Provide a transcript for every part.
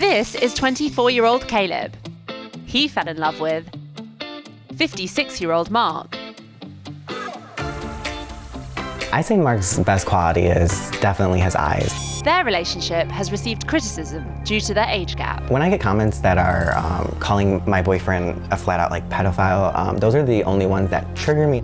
This is 24-year-old Caleb. He fell in love with 56-year-old Mark. I think Mark's best quality is definitely his eyes. Their relationship has received criticism due to their age gap. When I get comments that are calling my boyfriend a flat-out pedophile, those are the only ones that trigger me.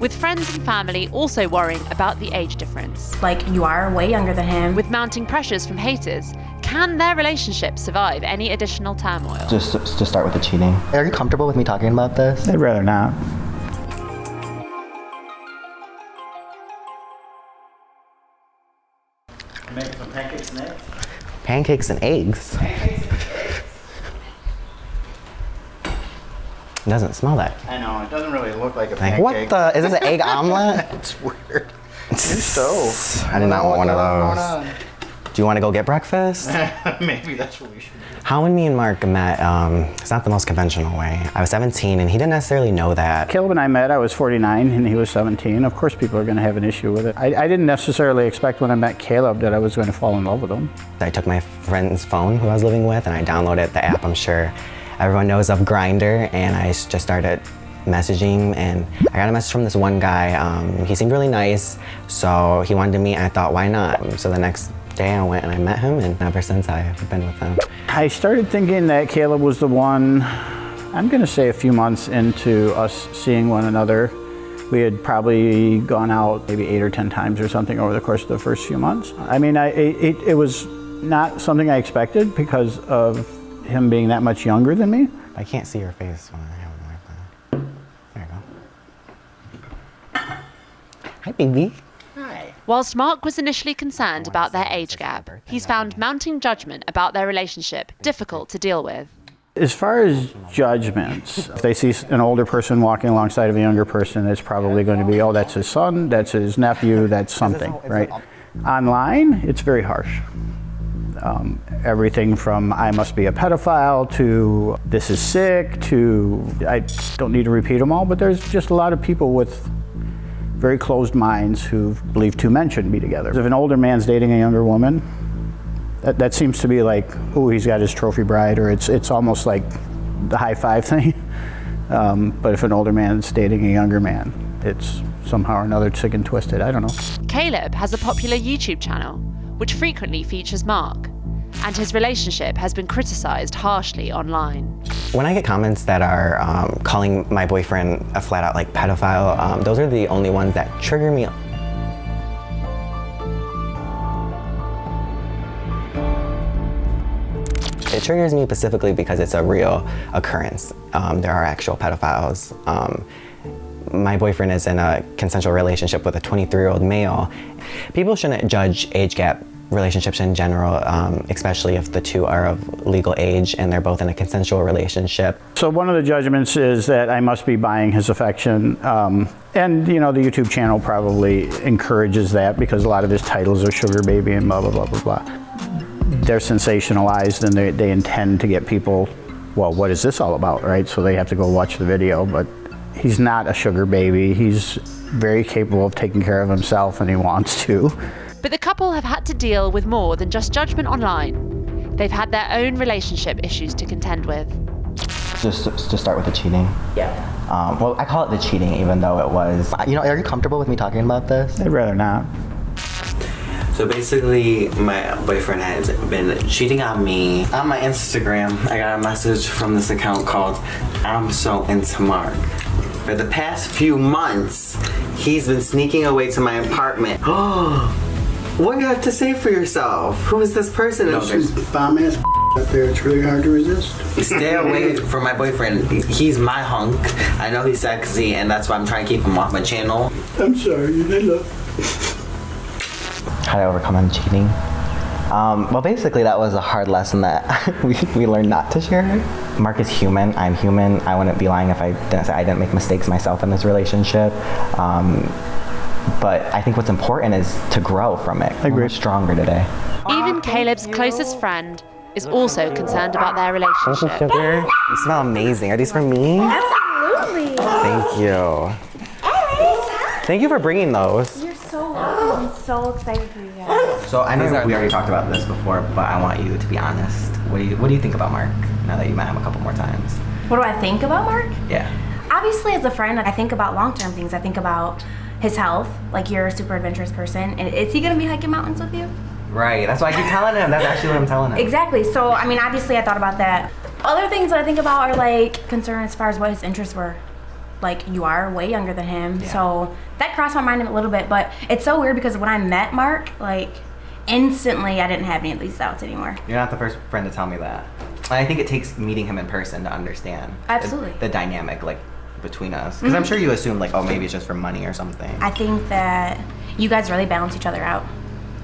With friends and family also worrying about the age difference. Like, you are way younger than him. With mounting pressures from haters, can their relationship survive any additional turmoil? Just start with the cheating. Are you comfortable with me talking about this? I'd rather not. Making some pancakes and eggs? Pancakes and eggs? It doesn't smell that. I know, it doesn't really look like a Like, pancake. what the? Is this an egg omelet? It's weird. So. I did not want one of those. Do you want to go get breakfast? Maybe that's what we should do. How when me and Mark met, it's not the most conventional way. I was 17 and he didn't necessarily know that. Caleb and I met, I was 49 and he was 17. Of course people are going to have an issue with it. I didn't necessarily expect when I met Caleb that I was going to fall in love with him. I took my friend's phone who I was living with and I downloaded the app, I'm sure everyone knows of, Grindr, and I just started messaging, and I got a message from this one guy. He seemed really nice, so he wanted to meet, and I thought, why not? So the next day I went and I met him, and ever since I've been with him. I started thinking that Caleb was the one, I'm going to say a few months into us seeing one another. We had probably gone out maybe 8 or 10 times or something over the course of the first few months. I mean, it was not something I expected because of him being that much younger than me. I can't see your face when I have it like that. There you go. Hi, baby. Whilst Mark was initially concerned about their age gap, he's found mounting judgment about their relationship difficult to deal with. As far as judgments, if they see an older person walking alongside of a younger person, it's probably going to be, oh, that's his son, that's his nephew, that's something, right? Online, it's very harsh. Everything from I must be a pedophile to this is sick to I don't need to repeat them all, but there's just a lot of people with very closed minds who believe two men shouldn't be together. If an older man's dating a younger woman, that seems to be like, oh, he's got his trophy bride, or it's almost like the high five thing. But if an older man's dating a younger man, it's somehow or another sick and twisted. I don't know. Caleb has a popular YouTube channel, which frequently features Mark, and his relationship has been criticized harshly online. When I get comments that are calling my boyfriend a flat-out pedophile, those are the only ones that trigger me. It triggers me specifically because it's a real occurrence. There are actual pedophiles. My boyfriend is in a consensual relationship with a 23-year-old male. People shouldn't judge age gap relationships in general, especially if the two are of legal age and they're both in a consensual relationship. So one of the judgments is that I must be buying his affection. And you know, the YouTube channel probably encourages that because a lot of his titles are sugar baby and blah, blah, blah, blah, blah. They're sensationalized and they intend to get people, well, what is this all about, right? So they have to go watch the video, but he's not a sugar baby. He's very capable of taking care of himself and he wants to. But the couple have had to deal with more than just judgment online. They've had their own relationship issues to contend with. Just start with the cheating. Yeah. Well, I call it the cheating, even though it was. You know, are you comfortable with me talking about this? I'd rather not. So basically, my boyfriend has been cheating on me. On my Instagram, I got a message from this account called I'm So Into Mark. For the past few months, he's been sneaking away to my apartment. What do you have to say for yourself? Who is this person? Some bomb ass up there. It's really hard to resist. Stay away from my boyfriend. He's my hunk. I know he's sexy, and that's why I'm trying to keep him off my channel. I'm sorry, you did love. How to overcome cheating. Well, basically, that was a hard lesson that we learned not to share. Mark is human. I'm human. I wouldn't be lying if I didn't say I didn't make mistakes myself in this relationship. But I think what's important is to grow from it. We're stronger today. Even Caleb's closest friend is also concerned about their relationship. Sugar, you smell amazing. Are these for me? Absolutely. Thank you. Thank you for bringing those. You're so welcome. so excited for you guys. So I know we already talked about this before, but I want you to be honest. What do you think about Mark now that you met him a couple more times? What do I think about Mark? Yeah. Obviously, as a friend, I think about long-term things. I think about his health. Like, you're a super adventurous person. And is he gonna be hiking mountains with you? Right. That's why I keep telling him. That's actually what I'm telling him. Exactly. So, I mean, obviously, I thought about that. Other things that I think about are like concern as far as what his interests were. Like, you are way younger than him, Yeah. so that crossed my mind a little bit. But it's so weird because when I met Mark, like, instantly I didn't have any of these doubts anymore. You're not the first friend to tell me that. I think it takes meeting him in person to understand Absolutely. the dynamic, like, between us. Because I'm sure you assumed, like, oh, maybe it's just for money or something. I think that you guys really balance each other out.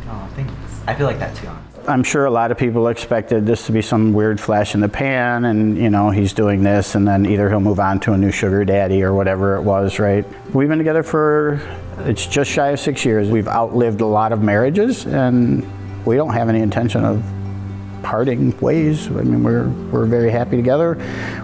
Oh, thanks. I feel like that too, honestly. I'm sure a lot of people expected this to be some weird flash in the pan and, you know, he's doing this and then either he'll move on to a new sugar daddy or whatever it was, right? We've been together for, it's just shy of 6 years. We've outlived a lot of marriages and we don't have any intention of parting ways. I mean, we're very happy together.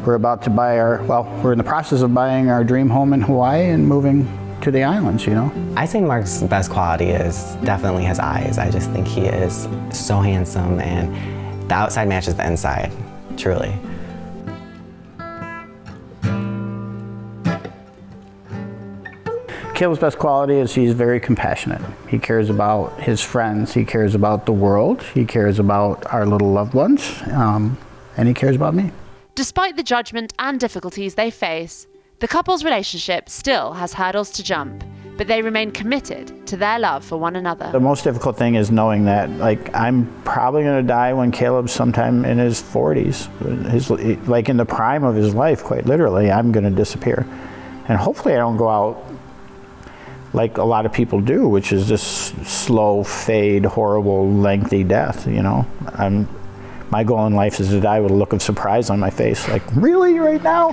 We're about to buy we're in the process of buying our dream home in Hawaii and moving to the islands, you know? I think Mark's best quality is definitely his eyes. I just think he is so handsome and the outside matches the inside, truly. Caleb's best quality is he's very compassionate. He cares about his friends, he cares about the world, he cares about our little loved ones, and he cares about me. Despite the judgment and difficulties they face, the couple's relationship still has hurdles to jump, but they remain committed to their love for one another. The most difficult thing is knowing that, like, I'm probably going to die when Caleb's sometime in his 40s. Like in the prime of his life, quite literally, I'm going to disappear. And hopefully I don't go out like a lot of people do, which is this slow fade, horrible, lengthy death, you know? My goal in life is to die with a look of surprise on my face, like, really, right now?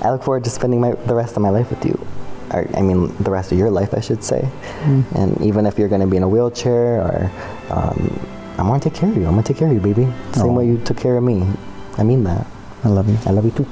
I look forward to spending the rest of my life with you. I mean, the rest of your life, I should say. And even if you're going to be in a wheelchair, or I want to take care of you. I'm going to take care of you, baby. Same way you took care of me. I mean that. I love you. I love you too.